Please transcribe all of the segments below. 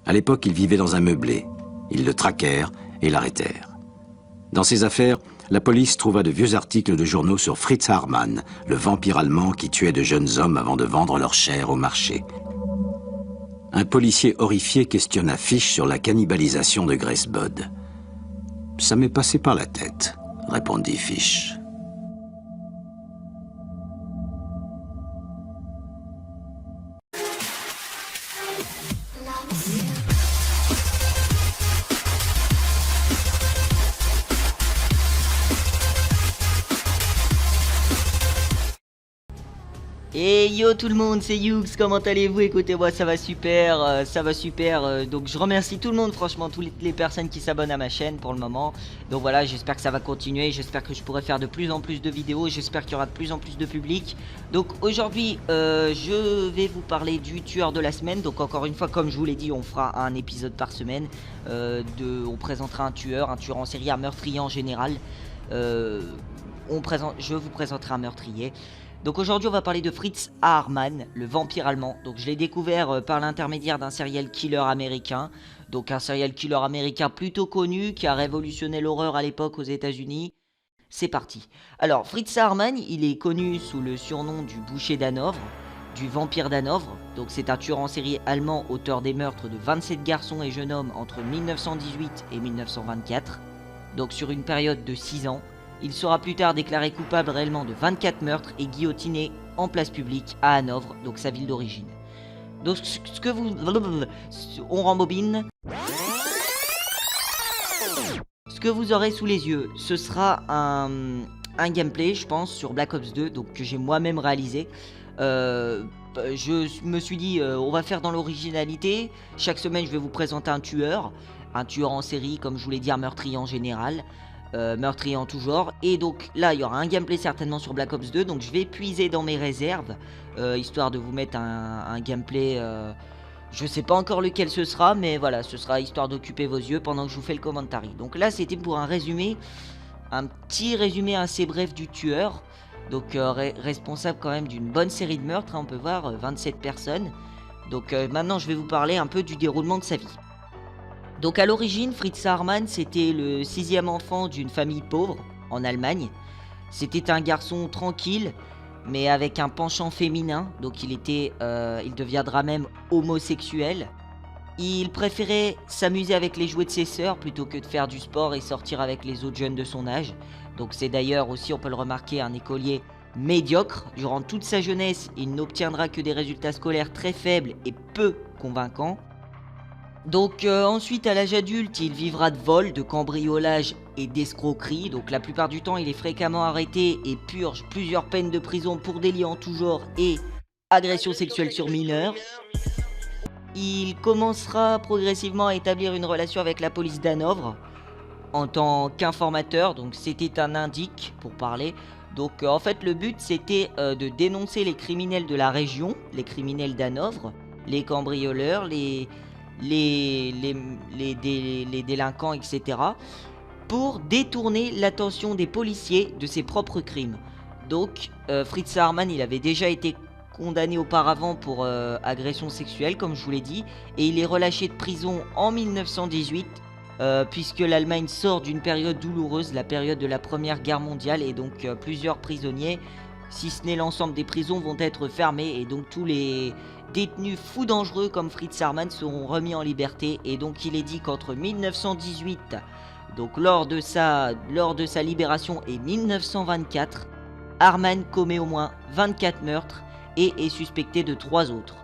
À l'époque, il vivait dans un meublé. Ils le traquèrent et l'arrêtèrent. Dans ses affaires, la police trouva de vieux articles de journaux sur Fritz Haarmann, le vampire allemand qui tuait de jeunes hommes avant de vendre leur chair au marché. Un policier horrifié questionna Fish sur la cannibalisation de Grace Budd. « Ça m'est passé par la tête », répondit Fish. Et yo tout le monde, c'est Yux, comment allez-vous? Écoutez-moi, ça va super, donc je remercie tout le monde, franchement, toutes les personnes qui s'abonnent à ma chaîne pour le moment. Donc voilà, j'espère que ça va continuer, j'espère que je pourrai faire de plus en plus de vidéos, j'espère qu'il y aura de plus en plus de public. Donc aujourd'hui, je vais vous parler du tueur de la semaine. Donc encore une fois, comme je vous l'ai dit, on fera un épisode par semaine. On présentera un tueur en série, un meurtrier en général. Je vous présenterai un meurtrier. Donc aujourd'hui on va parler de Fritz Haarmann, le vampire allemand. Donc je l'ai découvert par l'intermédiaire d'un serial killer américain. Donc un serial killer américain plutôt connu qui a révolutionné l'horreur à l'époque aux États-Unis. C'est parti. Alors Fritz Haarmann, il est connu sous le surnom du boucher d'Hanovre, du vampire d'Hanovre. Donc c'est un tueur en série allemand, auteur des meurtres de 27 garçons et jeunes hommes entre 1918 et 1924. Donc sur une période de 6 ans. Il sera plus tard déclaré coupable réellement de 24 meurtres et guillotiné en place publique à Hanovre, donc sa ville d'origine. Donc ce que vous... On rembobine. Ce que vous aurez sous les yeux, ce sera un gameplay, je pense, sur Black Ops 2, donc que j'ai moi-même réalisé. Je me suis dit, on va faire dans l'originalité. Chaque semaine, je vais vous présenter un tueur en série, comme je vous l'ai dit, un meurtrier en général. Meurtrier en tout genre. Et donc là il y aura un gameplay certainement sur Black Ops 2. Donc je vais puiser dans mes réserves histoire de vous mettre un gameplay. Je sais pas encore lequel ce sera, mais voilà, ce sera histoire d'occuper vos yeux pendant que je vous fais le commentary. Donc là c'était pour un petit résumé assez bref du tueur. Donc responsable quand même d'une bonne série de meurtres, hein, on peut voir 27 personnes. Donc maintenant je vais vous parler un peu du déroulement de sa vie. Donc à l'origine, Fritz Haarmann, c'était le 6e enfant d'une famille pauvre en Allemagne. C'était un garçon tranquille, mais avec un penchant féminin, donc il deviendra même homosexuel. Il préférait s'amuser avec les jouets de ses sœurs plutôt que de faire du sport et sortir avec les autres jeunes de son âge. Donc c'est d'ailleurs aussi, on peut le remarquer, un écolier médiocre. Durant toute sa jeunesse, il n'obtiendra que des résultats scolaires très faibles et peu convaincants. Donc ensuite à l'âge adulte il vivra de vol, de cambriolage et d'escroquerie. Donc la plupart du temps il est fréquemment arrêté et purge plusieurs peines de prison pour délits en tout genre et agression sexuelle sur mineurs. Il commencera progressivement à établir une relation avec la police d'Hanovre en tant qu'informateur. Donc c'était un indique pour parler. Donc en fait le but c'était de dénoncer les criminels de la région, les criminels d'Hanovre, les cambrioleurs, les délinquants, etc. pour détourner l'attention des policiers de ses propres crimes. Donc Fritz Haarmann, il avait déjà été condamné auparavant pour agression sexuelle, comme je vous l'ai dit, et il est relâché de prison en 1918, puisque l'Allemagne sort d'une période douloureuse, la période de la Première Guerre mondiale, et donc plusieurs prisonniers, si ce n'est l'ensemble des prisons, vont être fermées, et donc tous les détenus fous dangereux comme Fritz Haarmann seront remis en liberté. Et donc il est dit qu'entre 1918, donc lors de sa libération, et 1924, Haarmann commet au moins 24 meurtres et est suspecté de 3 autres.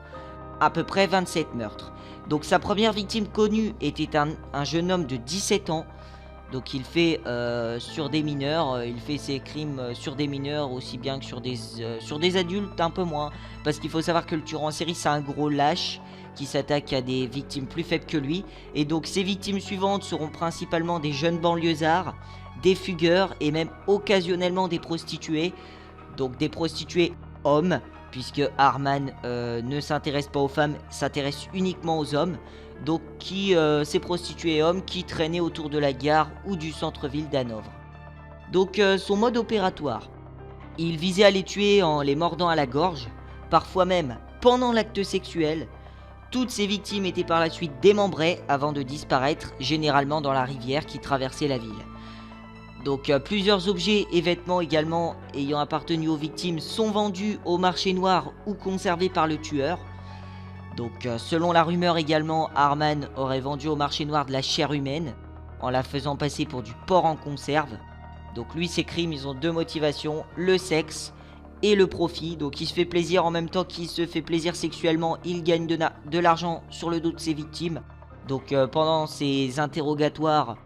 À peu près 27 meurtres. Donc sa première victime connue était un jeune homme de 17 ans. Donc il fait sur des mineurs, il fait ses crimes sur des mineurs aussi bien que sur des adultes, un peu moins. Parce qu'il faut savoir que le tueur en série c'est un gros lâche qui s'attaque à des victimes plus faibles que lui. Et donc ses victimes suivantes seront principalement des jeunes banlieusards, des fugueurs et même occasionnellement des prostituées. Donc des prostituées hommes, puisque Haarmann ne s'intéresse pas aux femmes, s'intéresse uniquement aux hommes. Donc ces prostituées hommes qui traînaient autour de la gare ou du centre-ville d'Hanovre. Donc son mode opératoire, il visait à les tuer en les mordant à la gorge, parfois même pendant l'acte sexuel, Toutes ces victimes étaient par la suite démembrées avant de disparaître, généralement dans la rivière qui traversait la ville. Donc plusieurs objets et vêtements également ayant appartenu aux victimes sont vendus au marché noir ou conservés par le tueur. Donc selon la rumeur également, Harman aurait vendu au marché noir de la chair humaine en la faisant passer pour du porc en conserve. Donc lui, ses crimes, ils ont deux motivations, le sexe et le profit. Donc il se fait plaisir en même temps qu'il se fait plaisir sexuellement, il gagne de l'argent sur le dos de ses victimes. Donc pendant ces interrogatoires,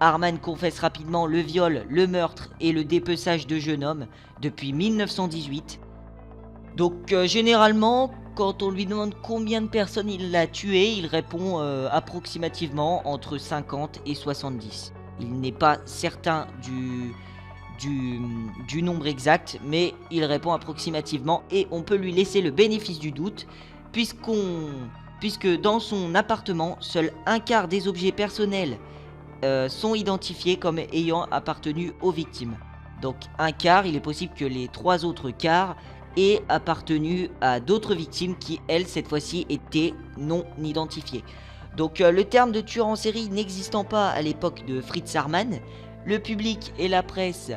Harman confesse rapidement le viol, le meurtre et le dépeçage de jeunes hommes depuis 1918. Donc généralement, quand on lui demande combien de personnes il a tué, il répond approximativement entre 50 et 70. Il n'est pas certain du nombre exact, mais il répond approximativement et on peut lui laisser le bénéfice du doute puisque dans son appartement, seul un quart des objets personnels sont identifiés comme ayant appartenu aux victimes. Donc un quart, il est possible que les 3 autres quarts aient appartenu à d'autres victimes qui, elles, cette fois-ci, étaient non identifiées. Donc le terme de tueur en série n'existant pas à l'époque de Fritz Harman, le public et la presse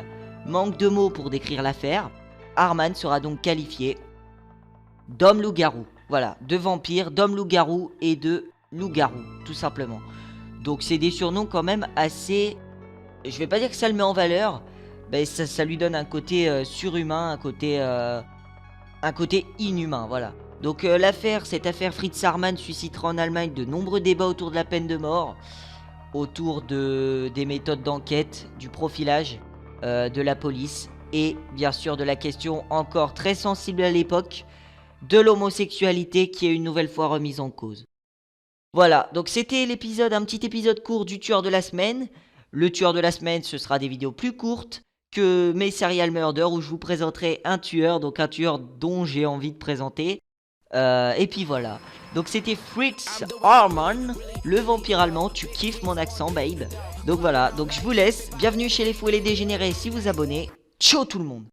manquent de mots pour décrire l'affaire. Harman sera donc qualifié d'homme loup-garou. Voilà, de vampire, d'homme loup-garou et de loup-garou, tout simplement. Donc c'est des surnoms quand même assez... Je vais pas dire que ça le met en valeur, mais ça lui donne un côté surhumain, un côté inhumain, voilà. Donc cette affaire Fritz Harman suscitera en Allemagne de nombreux débats autour de la peine de mort, autour des méthodes d'enquête, du profilage de la police, et bien sûr de la question encore très sensible à l'époque, de l'homosexualité qui est une nouvelle fois remise en cause. Voilà, donc c'était un petit épisode court du tueur de la semaine. Le tueur de la semaine, ce sera des vidéos plus courtes que mes serial murders où je vous présenterai un tueur, donc un tueur dont j'ai envie de présenter. Et puis voilà, donc c'était Fritz Harman, le vampire allemand. Tu kiffes mon accent, babe. Donc voilà, donc je vous laisse. Bienvenue chez les fous et les dégénérés si vous abonnez. Ciao tout le monde.